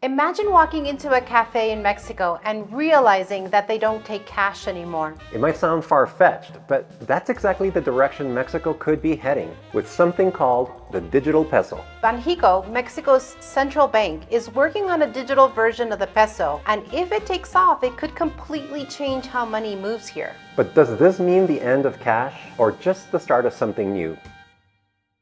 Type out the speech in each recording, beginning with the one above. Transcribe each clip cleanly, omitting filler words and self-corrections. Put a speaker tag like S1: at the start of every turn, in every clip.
S1: Imagine walking into a cafe in Mexico and realizing that they don't take cash anymore.
S2: It might sound far-fetched, but that's exactly the direction Mexico could be heading, with something called the Digital Peso.
S1: Banxico, Mexico's central bank, is working on a digital version of the peso, and if it takes off, it could completely change how money moves here.
S2: But does this mean the end of cash, or just the start of something new?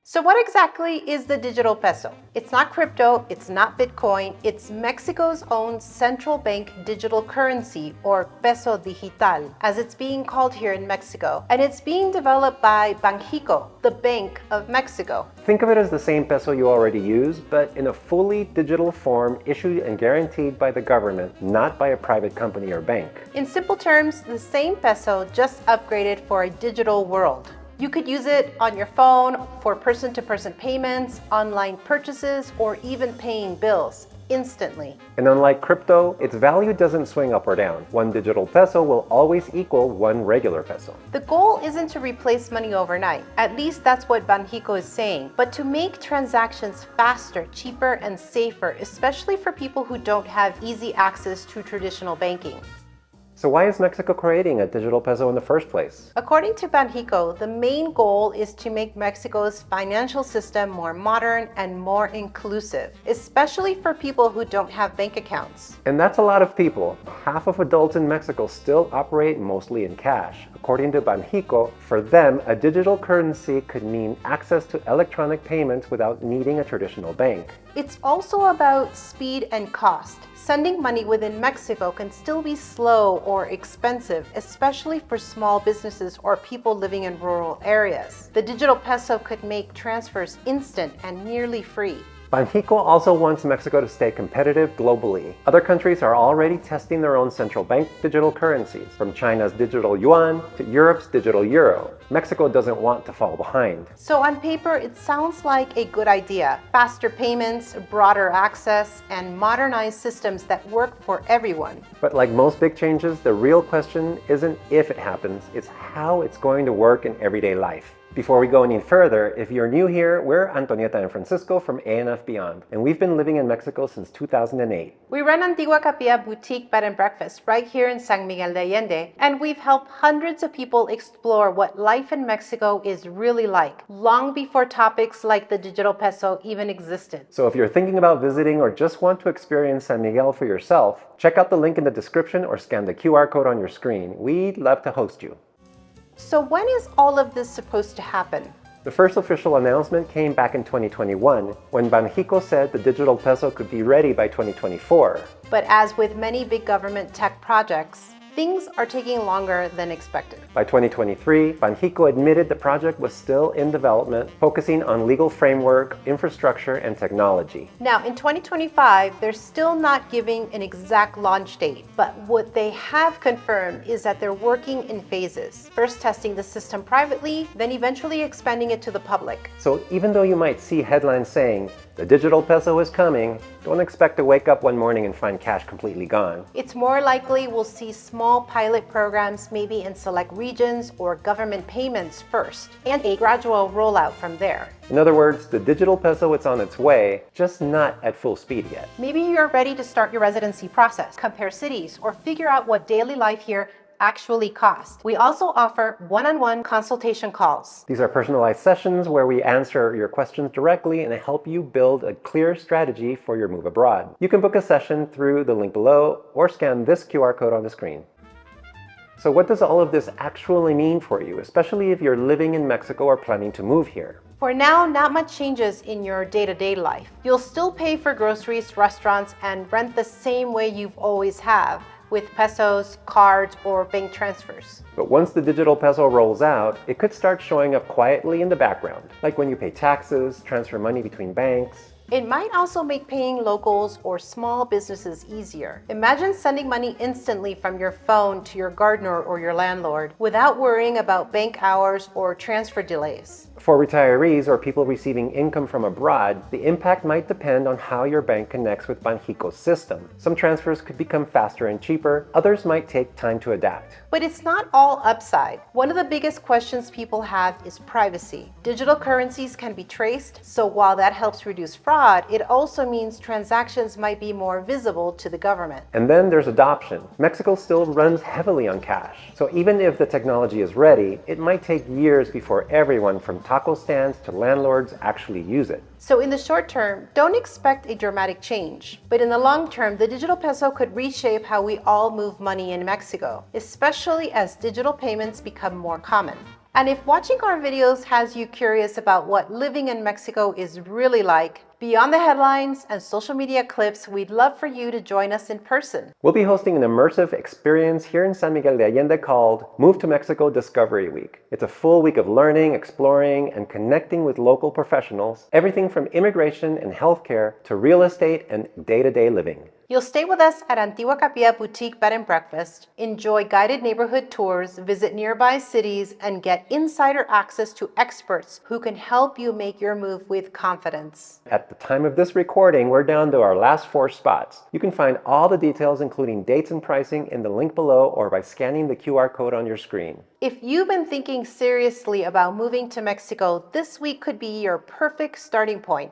S1: So what exactly is the digital peso? It's not crypto, it's not Bitcoin, it's Mexico's own central bank digital currency, or peso digital, as it's being called here in Mexico. And it's being developed by Banxico, the Bank of Mexico.
S2: Think of it as the same peso you already use, but in a fully digital form issued and guaranteed by the government, not by a private company or bank.
S1: In simple terms, the same peso just upgraded for a digital world. You could use it on your phone for person-to-person payments, online purchases, or even paying bills instantly.
S2: And unlike crypto, its value doesn't swing up or down. One digital peso will always equal one regular peso.
S1: The goal isn't to replace money overnight. At least that's what Banxico is saying, but to make transactions faster, cheaper, and safer, especially for people who don't have easy access to traditional banking.
S2: So why is Mexico creating a digital peso in the first place?
S1: According to Banxico, the main goal is to make Mexico's financial system more modern and more inclusive, especially for people who don't have bank accounts.
S2: And that's a lot of people. Half of adults in Mexico still operate mostly in cash. According to Banxico, for them, a digital currency could mean access to electronic payments without needing a traditional bank.
S1: It's also about speed and cost. Sending money within Mexico can still be slow or expensive, especially for small businesses or people living in rural areas. The digital peso could make transfers instant and nearly free.
S2: Banxico also wants Mexico to stay competitive globally. Other countries are already testing their own central bank digital currencies, from China's digital yuan to Europe's digital euro. Mexico doesn't want to fall behind.
S1: So on paper, it sounds like a good idea. Faster payments, broader access, and modernized systems that work for everyone.
S2: But like most big changes, the real question isn't if it happens, it's how it's going to work in everyday life. Before we go any further, if you're new here, we're Antonieta and Francisco from ANF Beyond, and we've been living in Mexico since 2008.
S1: We run Antigua Capilla Boutique Bed and Breakfast right here in San Miguel de Allende, and we've helped hundreds of people explore what life in Mexico is really like, long before topics like the digital peso even existed.
S2: So if you're thinking about visiting or just want to experience San Miguel for yourself, check out the link in the description or scan the QR code on your screen. We'd love to host you.
S1: So when is all of this supposed to happen?
S2: The first official announcement came back in 2021, when Banxico said the digital peso could be ready by 2024.
S1: But as with many big government tech projects, things are taking longer than expected.
S2: By 2023, Banxico admitted the project was still in development, focusing on legal framework, infrastructure, and technology.
S1: Now, in 2025, they're still not giving an exact launch date, but what they have confirmed is that they're working in phases. First testing the system privately, then eventually expanding it to the public.
S2: So even though you might see headlines saying, the digital peso is coming, don't expect to wake up one morning and find cash completely gone.
S1: It's more likely we'll see small pilot programs maybe in select regions or government payments first, and a gradual rollout from there.
S2: In other words, the digital peso is on its way, just not at full speed yet.
S1: Maybe you're ready to start your residency process, compare cities, or figure out what daily life here actually cost. We also offer one-on-one consultation calls.
S2: These are personalized sessions where we answer your questions directly and help you build a clear strategy for your move abroad. You can book a session through the link below or scan this QR code on the screen. So what does all of this actually mean for you, especially if you're living in Mexico or planning to move here?
S1: For now, not much changes in your day-to-day life. You'll still pay for groceries, restaurants, and rent the same way you've always have, with pesos, cards, or bank transfers.
S2: But once the digital peso rolls out, it could start showing up quietly in the background, like when you pay taxes, transfer money between banks.
S1: It might also make paying locals or small businesses easier. Imagine sending money instantly from your phone to your gardener or your landlord without worrying about bank hours or transfer delays.
S2: For retirees or people receiving income from abroad, the impact might depend on how your bank connects with Banxico's system. Some transfers could become faster and cheaper, others might take time to adapt.
S1: But it's not all upside. One of the biggest questions people have is privacy. Digital currencies can be traced, so while that helps reduce fraud, fraud, it also means transactions might be more visible to the government.
S2: And then there's adoption. Mexico still runs heavily on cash. So even if the technology is ready, it might take years before everyone from taco stands to landlords actually use it.
S1: So in the short term, don't expect a dramatic change. But in the long term, the digital peso could reshape how we all move money in Mexico, especially as digital payments become more common. And if watching our videos has you curious about what living in Mexico is really like, beyond the headlines and social media clips, we'd love for you to join us in person.
S2: We'll be hosting an immersive experience here in San Miguel de Allende called Move to Mexico Discovery Week. It's a full week of learning, exploring, and connecting with local professionals, everything from immigration and healthcare to real estate and day-to-day living.
S1: You'll stay with us at Antigua Capilla Boutique Bed and Breakfast, enjoy guided neighborhood tours, visit nearby cities, and get insider access to experts who can help you make your move with confidence.
S2: At the time of this recording, we're down to our last 4 spots. You can find all the details, including dates and pricing, in the link below or by scanning the QR code on your screen.
S1: If you've been thinking seriously about moving to Mexico, this week could be your perfect starting point.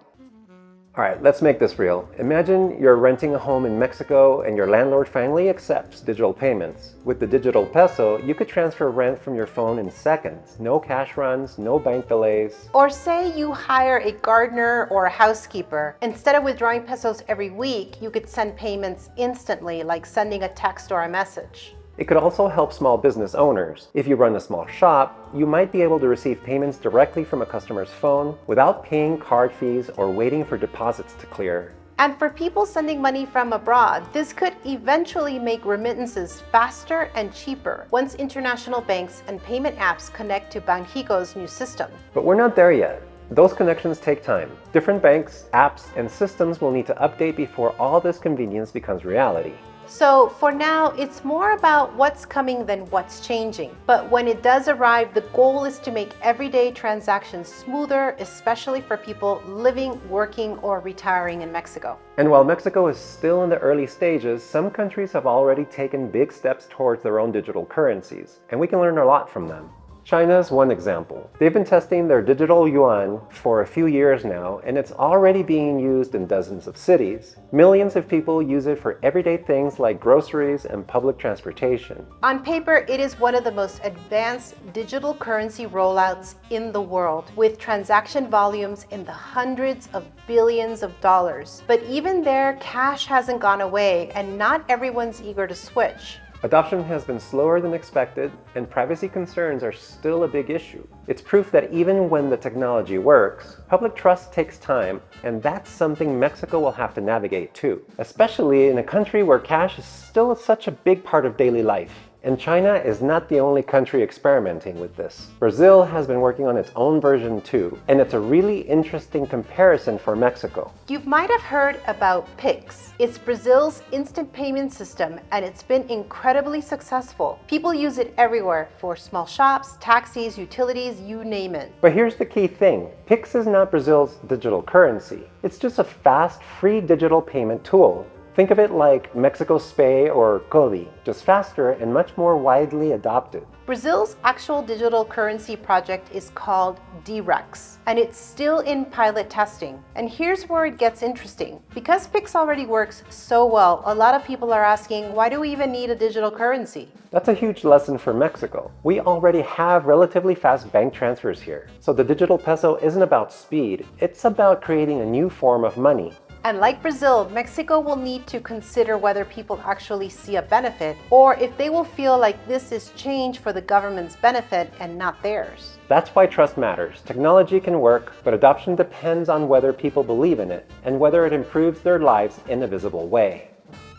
S2: All right, let's make this real. Imagine you're renting a home in Mexico and your landlord finally accepts digital payments. With the digital peso, you could transfer rent from your phone in seconds. No cash runs, no bank delays.
S1: Or say you hire a gardener or a housekeeper. Instead of withdrawing pesos every week, you could send payments instantly, like sending a text or a message.
S2: It could also help small business owners. If you run a small shop, you might be able to receive payments directly from a customer's phone without paying card fees or waiting for deposits to clear.
S1: And for people sending money from abroad, this could eventually make remittances faster and cheaper once international banks and payment apps connect to Banxico's new system.
S2: But we're not there yet. Those connections take time. Different banks, apps, and systems will need to update before all this convenience becomes reality.
S1: So for now, it's more about what's coming than what's changing. But when it does arrive, the goal is to make everyday transactions smoother, especially for people living, working, or retiring in Mexico.
S2: And while Mexico is still in the early stages, some countries have already taken big steps towards their own digital currencies, and we can learn a lot from them. China's one example. They've been testing their digital yuan for a few years now, and it's already being used in dozens of cities. Millions of people use it for everyday things like groceries and public transportation.
S1: On paper, it is one of the most advanced digital currency rollouts in the world, with transaction volumes in the hundreds of billions of dollars. But even there, cash hasn't gone away, and not everyone's eager to switch.
S2: Adoption has been slower than expected, and privacy concerns are still a big issue. It's proof that even when the technology works, public trust takes time, and that's something Mexico will have to navigate too, especially in a country where cash is still such a big part of daily life. And China is not the only country experimenting with this. Brazil has been working on its own version too, and it's a really interesting comparison for Mexico.
S1: You might have heard about Pix. It's Brazil's instant payment system, and it's been incredibly successful. People use it everywhere for small shops, taxis, utilities, you name it.
S2: But here's the key thing. Pix is not Brazil's digital currency. It's just a fast, free digital payment tool. Think of it like Mexico's Pay or Codi, just faster and much more widely adopted.
S1: Brazil's actual digital currency project is called DREX, and it's still in pilot testing. And here's where it gets interesting. Because Pix already works so well, a lot of people are asking, why do we even need a digital currency?
S2: That's a huge lesson for Mexico. We already have relatively fast bank transfers here. So the digital peso isn't about speed, it's about creating a new form of money.
S1: And like Brazil, Mexico will need to consider whether people actually see a benefit, or if they will feel like this is change for the government's benefit and not theirs.
S2: That's why trust matters. Technology can work, but adoption depends on whether people believe in it and whether it improves their lives in a visible way.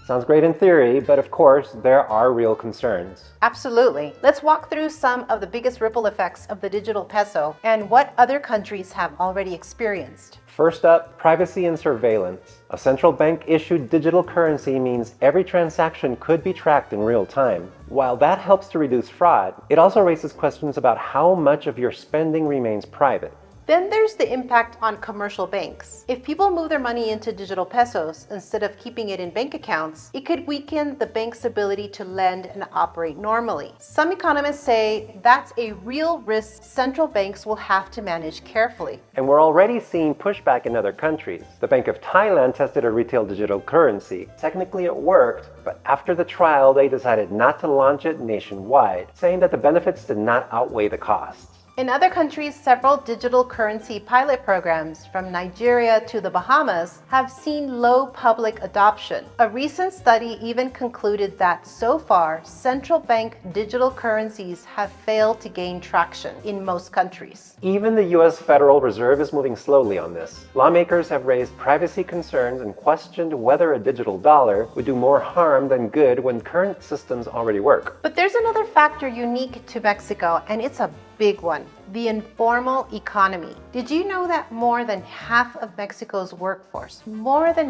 S2: Sounds great in theory, but of course, there are real concerns.
S1: Absolutely. Let's walk through some of the biggest ripple effects of the digital peso and what other countries have already experienced.
S2: First up, privacy and surveillance. A central bank-issued digital currency means every transaction could be tracked in real time. While that helps to reduce fraud, it also raises questions about how much of your spending remains private.
S1: Then there's the impact on commercial banks. If people move their money into digital pesos instead of keeping it in bank accounts, it could weaken the bank's ability to lend and operate normally. Some economists say that's a real risk central banks will have to manage carefully.
S2: And we're already seeing pushback in other countries. The Bank of Thailand tested a retail digital currency. Technically it worked, but after the trial they decided not to launch it nationwide, saying that the benefits did not outweigh the costs.
S1: In other countries, several digital currency pilot programs, from Nigeria to the Bahamas, have seen low public adoption. A recent study even concluded that so far, central bank digital currencies have failed to gain traction in most countries.
S2: Even the US Federal Reserve is moving slowly on this. Lawmakers have raised privacy concerns and questioned whether a digital dollar would do more harm than good when current systems already work.
S1: But there's another factor unique to Mexico, and it's a big one: the informal economy. Did you know that more than half of Mexico's workforce, roughly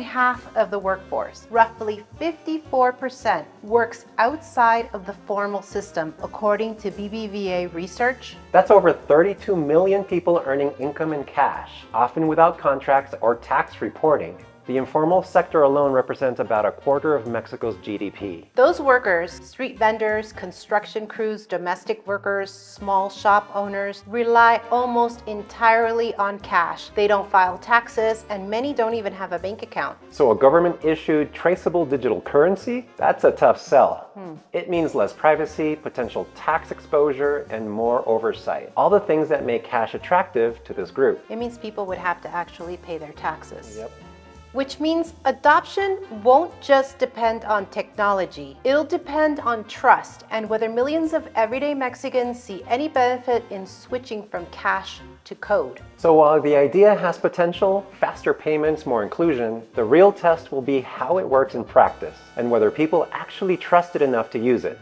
S1: 54%, works outside of the formal system, according to BBVA research?
S2: That's over 32 million people earning income in cash, often without contracts or tax reporting. The informal sector alone represents about a quarter of Mexico's GDP.
S1: Those workers, street vendors, construction crews, domestic workers, small shop owners, rely almost entirely on cash. They don't file taxes, and many don't even have a bank account.
S2: So a government-issued traceable digital currency? That's a tough sell. It means less privacy, potential tax exposure, and more oversight. All the things that make cash attractive to this group.
S1: It means people would have to actually pay their taxes.
S2: Yep.
S1: Which means adoption won't just depend on technology. It'll depend on trust and whether millions of everyday Mexicans see any benefit in switching from cash to code.
S2: So while the idea has potential, faster payments, more inclusion, the real test will be how it works in practice and whether people actually trust it enough to use it.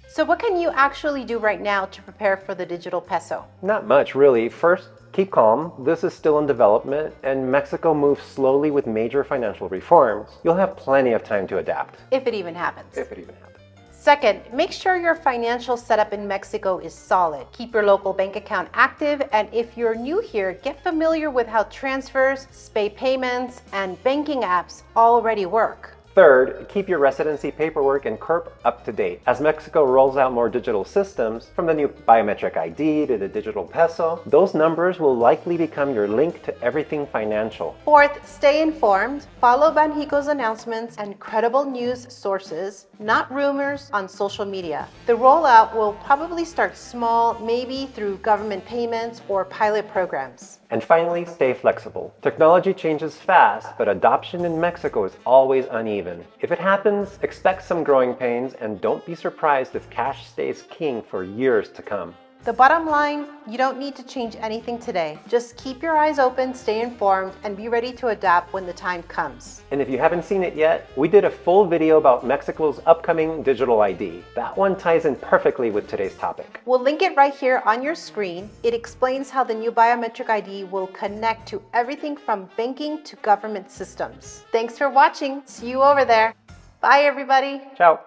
S1: So what can you actually do right now to prepare for the digital peso?
S2: Not much, really. First, keep calm. This is still in development, and Mexico moves slowly with major financial reforms. You'll have plenty of time to adapt.
S1: If it even happens.
S2: If it even happens.
S1: Second, make sure your financial setup in Mexico is solid. Keep your local bank account active, and if you're new here, get familiar with how transfers, SPAY payments, and banking apps already work.
S2: Third, keep your residency paperwork and CURP up to date. As Mexico rolls out more digital systems, from the new biometric ID to the digital peso, those numbers will likely become your link to everything financial.
S1: Fourth, stay informed. Follow Banxico's announcements and credible news sources, not rumors on social media. The rollout will probably start small, maybe through government payments or pilot programs.
S2: And finally, stay flexible. Technology changes fast, but adoption in Mexico is always uneven. If it happens, expect some growing pains, and don't be surprised if cash stays king for years to come.
S1: The bottom line, you don't need to change anything today. Just keep your eyes open, stay informed, and be ready to adapt when the time comes.
S2: And if you haven't seen it yet, we did a full video about Mexico's upcoming digital ID. That one ties in perfectly with today's topic.
S1: We'll link it right here on your screen. It explains how the new biometric ID will connect to everything from banking to government systems. Thanks for watching. See you over there. Bye, everybody.
S2: Ciao.